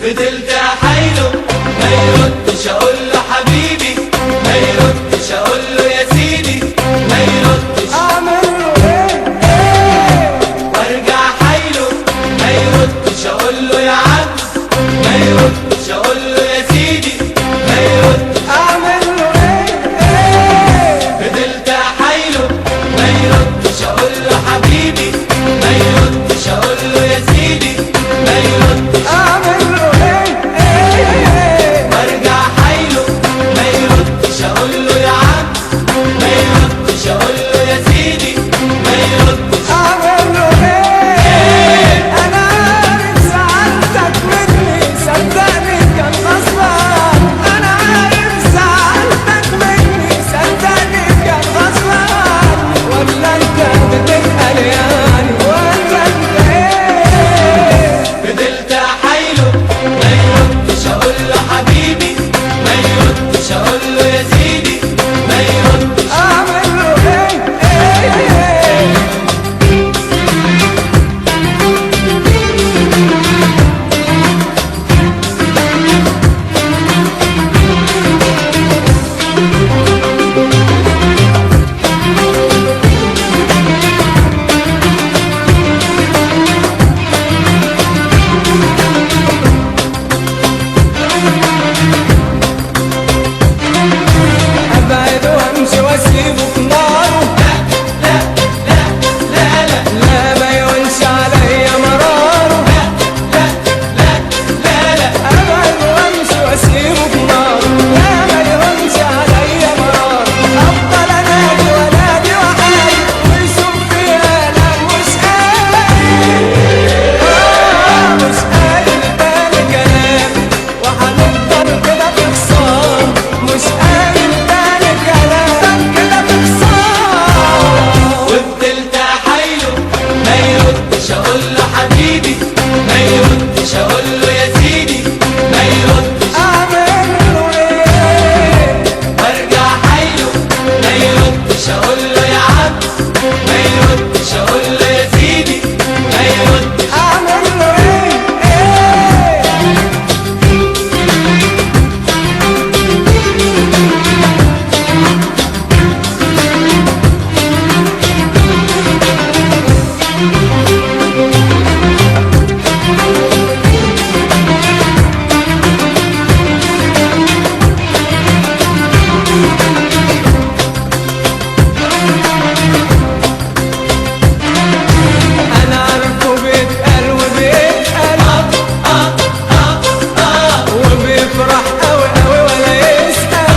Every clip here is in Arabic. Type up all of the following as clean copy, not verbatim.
فضلت احايله ما يردش، اقول له حبيبي ما يردش، اقول له يا سيدي ما يردش. اعمل له ايه وارجع احايله ما يردش، اقول له يا عم ما يردش، اقول له يا سيدي ما يردش. اعمل له ايه فضلت احايله ما يردش، اقول له حبيبي ما يردش، اقول له يا سيدي ما يردش. اعمل له ايه وارجع احايله ما يردش، اقول له يا عم ما يردش، اقول له يا سيدي ما يردش. اعمل له ايه انا عارف زعلتك مني صدقني كان غصبان، انا عارف زعلتك مني صدقني كان غصبان، ولا انت بتسأل يعني ولا انت ايه؟ فضلت احايله ما يردش، اقول له حبيبي ما يردش، اقول له يا سيدي ما يردش. اعمل له ايه ابعد وامشي واسيبه في ناره، لا ما يهونش عليا مراره، ابعد وامشي واسيبه في ناره، لا ما يهونش عليا مراره، افضل انادي وانادي واحايل ويشوف فيها انا مش قايل، مش قايل تاني كلام وهنفضل كده في خصام، مش قايل تاني كلام كده في خصام. وفضلت احايله ما يردش، اقول له حبيبي ما يردش، اقول له يا سيدي ما يردش. اعمل له ايه وارجع احايله ما يردش، اقول له يا عم ما يردش، اقول له يا سيدي ما يردش. اعمل له ايه انا عارفه بيتقال وبيتقال وبيفرح قوي قوي ولا يسأل،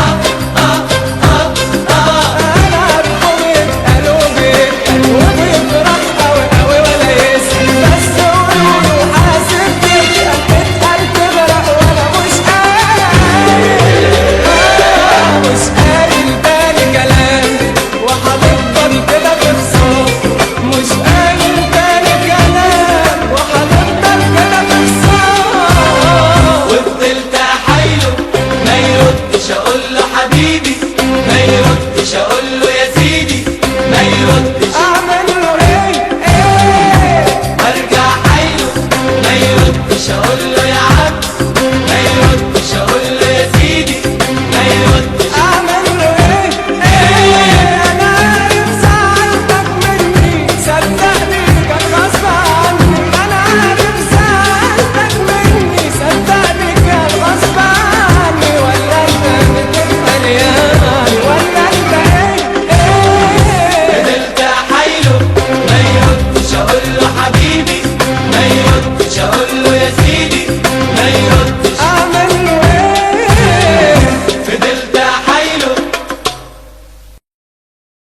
انا عارفه بيتقال وبيتقال وبيفرح قوي قوي ولا يسأل، بس قولوله حاسب تتقل تتقل تغرق وانا مش قايل، مش قايل تاني كلام وهنفضل كده في خصام، مش قايل تاني كلام وهنفضل كده في خصام. وفضلت احايله ما يردش، اقول له حبيبي ما يردش، اقول له يا سيدي ما يردش. اعمل له ايه وارجع احايله ما يردش، اقول له